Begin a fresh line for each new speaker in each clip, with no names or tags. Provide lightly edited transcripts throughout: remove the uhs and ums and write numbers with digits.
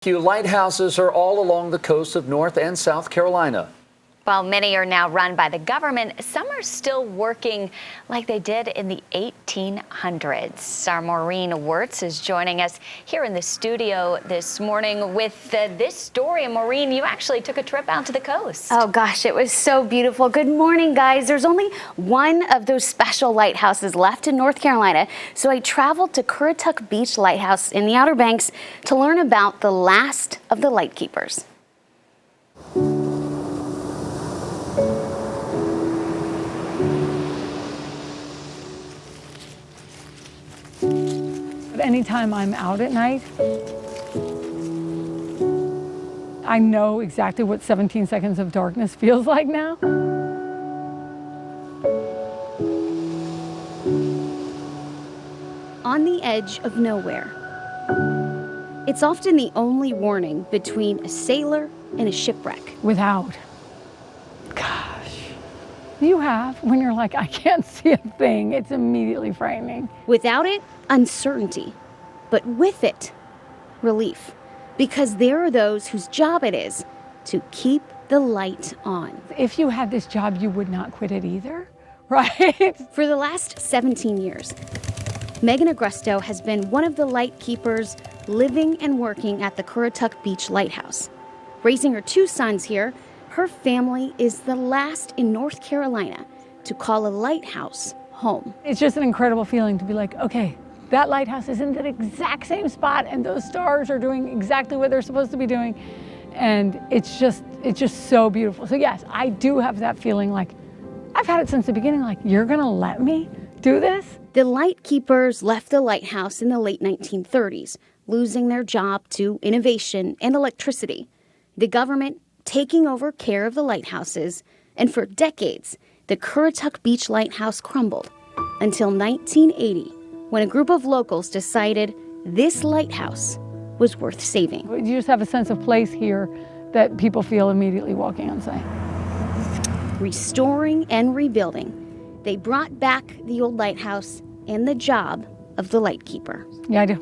Lighthouses are all along the coast of North and South Carolina.
While many are now run by the government, some are still working like they did in the 1800s. Our Maureen Wirtz is joining us here in the studio this morning with this story. And Maureen, you actually took a trip out to the coast.
Oh gosh, it was so beautiful. Good morning, guys. There's only one of those special lighthouses left in North Carolina, so I traveled to Currituck Beach Lighthouse in the Outer Banks to learn about the last of the Lightkeepers.
Anytime I'm out at night, I know exactly what 17 seconds of darkness feels like now.
On the edge of nowhere, it's often the only warning between a sailor and a shipwreck.
Without, gosh, you have, when you're like, I can't see a thing, it's immediately frightening.
Without it, uncertainty. But with it, relief. Because there are those whose job it is to keep the light on.
If you had this job, you would not quit it either, right?
For the last 17 years, Megan Agresto has been one of the Lightkeepers living and working at the Currituck Beach Lighthouse. Raising her two sons here, her family is the last in North Carolina to call a lighthouse home.
It's just an incredible feeling to be like, okay, that lighthouse is in the exact same spot and those stars are doing exactly what they're supposed to be doing. And it's just so beautiful. So yes, I do have that feeling like, I've had it since the beginning, like, you're gonna let me do this?
The Lightkeepers left the lighthouse in the late 1930s, losing their job to innovation and electricity. The government taking over care of the lighthouses, and for decades, the Currituck Beach Lighthouse crumbled until 1980, when a group of locals decided this lighthouse was worth saving.
You just have a sense of place here that people feel immediately walking on site.
Restoring and rebuilding, they brought back the old lighthouse and the job of the lightkeeper.
Yeah, I do.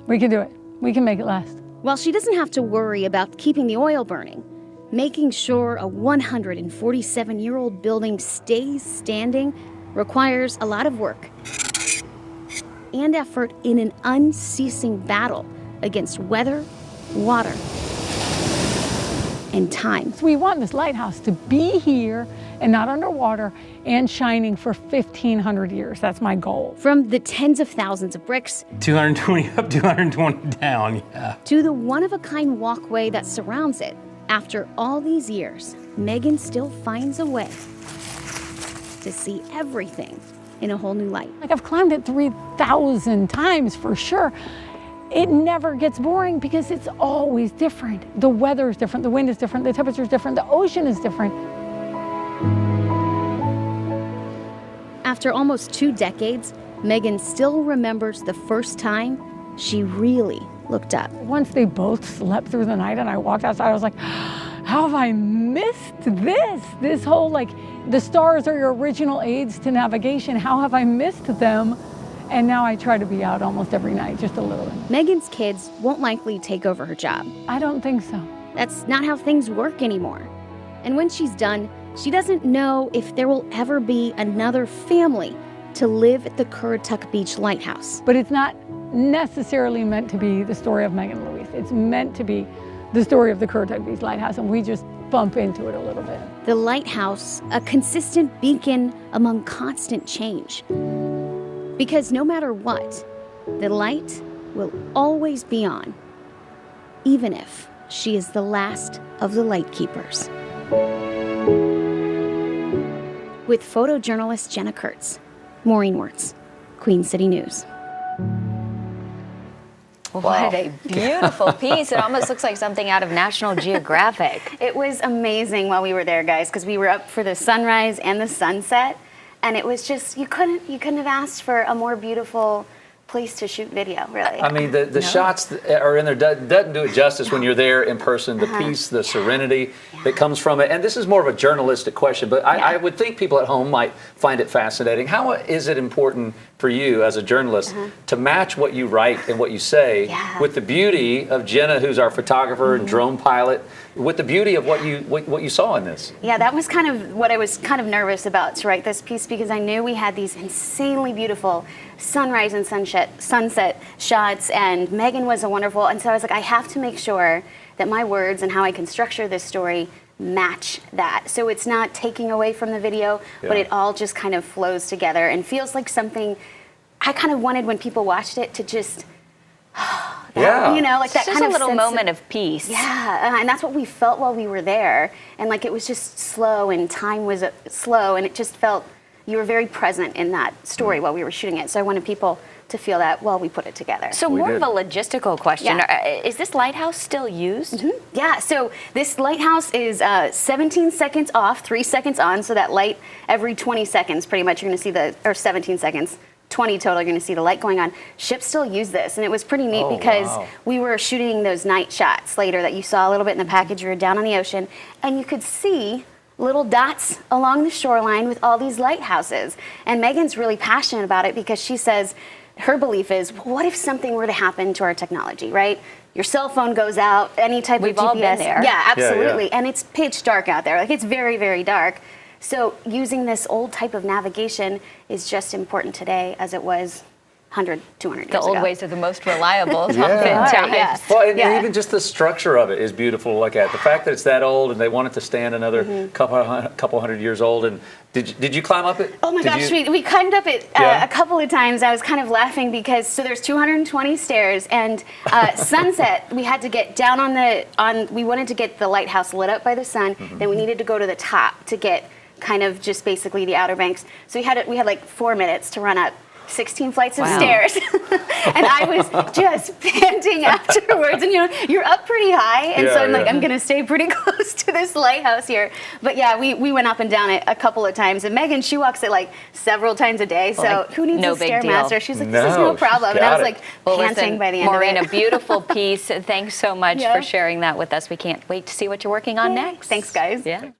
We can do it. We can make it last.
While she doesn't have to worry about keeping the oil burning, making sure a 147-year-old building stays standing requires a lot of work and effort in an unceasing battle against weather, water, and time.
So we want this lighthouse to be here and not underwater and shining for 1,500 years. That's my goal.
From the tens of thousands of bricks
220 up, 220 down, yeah.
to the one-of-a-kind walkway that surrounds it. After all these years, Megan still finds a way to see everything in a whole new light.
Like, I've climbed it 3,000 times for sure. It never gets boring because it's always different. The weather is different, the wind is different, the temperature is different, the ocean is different.
After almost 2 decades, Megan still remembers the first time she really looked up.
Once they both slept through the night and I walked outside, I was like, how have I missed this? This whole, like, the stars are your original aids to navigation. How have I missed them? And now I try to be out almost every night, just a little bit.
Megan's kids won't likely take over her job.
I don't think so.
That's not how things work anymore. And when she's done, she doesn't know if there will ever be another family to live at the Currituck Beach Lighthouse.
But it's not necessarily meant to be the story of Megan and Louise. It's meant to be the story of the Currituck Beach Lighthouse, and we just bump into it a little bit.
The lighthouse, a consistent beacon among constant change. Because no matter what, the light will always be on, even if she is the last of the Lightkeepers. With photojournalist Jenna Kurtz, Maureen Wirtz, Queen City News.
What a beautiful piece. It almost looks like something out of National Geographic.
It was amazing while we were there, guys, because we were up for the sunrise and the sunset. And it was just, you couldn't have asked for a more beautiful
place to shoot video, really.
I mean, the shots that are in there doesn't do it justice when you're there in person. The peace, the serenity that comes from it. And this is more of a journalistic question, but I would think people at home might find it fascinating. How is it important for you as a journalist to match what you write and what you say with the beauty of Jenna, who's our photographer and drone pilot, with the beauty of what you saw in this?
Yeah, that was kind of what I was kind of nervous about to write this piece, because I knew we had these insanely beautiful sunrise and sunset shots, and Megan was a wonderful, and so I was like, I have to make sure that my words and how I can structure this story match that. So it's not taking away from the video, but it all just kind of flows together and feels like something I kind of wanted when people watched it to just, you know, like that
just
kind of
a little
sense
moment of peace.
Yeah, and that's what we felt while we were there. And like it was just slow, and time was slow, and it just felt you were very present in that story while we were shooting it. So I wanted people to feel that while we put it together.
So more of a logistical question. Is this lighthouse still used?
Yeah, so this lighthouse is 17 seconds off, 3 seconds on, so that light every 20 seconds pretty much you're gonna see or 17 seconds, 20 total, you're gonna see the light going on. Ships still use this, and it was pretty neat because we were shooting those night shots later that you saw a little bit in the package. We were down on the ocean, and you could see little dots along the shoreline with all these lighthouses. And Megan's really passionate about it because she says, her belief is, well, what if something were to happen to our technology, right? Your cell phone goes out, any type of GPS.
We've all been there.
Yeah, absolutely. And it's pitch dark out there. Like, it's very, very dark. So using this old type of navigation is just important today as it was 100, 200 years ago.
The old ways are the most reliable oftentimes.
Well, and even just the structure of it is beautiful to look at. The fact that it's that old and they want it to stand another couple hundred years old. And did you climb up it?
Oh my gosh, we climbed up it a couple of times. I was kind of laughing because there's 220 stairs, and sunset we had to get down we wanted to get the lighthouse lit up by the sun. Then we needed to go to the top to get kind of just basically the Outer Banks. So we had like 4 minutes to run up 16 flights of stairs. And I was just panting afterwards. And you're up pretty high. And so I'm like, I'm going to stay pretty close to this lighthouse here. But yeah, we went up and down it a couple of times. And Megan, she walks it like several times a day. So who needs a Stairmaster? She's like, this is no problem. And I was like panting by the end
Maureen,
of it.
a beautiful piece. Thanks so much for sharing that with us. We can't wait to see what you're working on next.
Thanks, guys.
Yeah.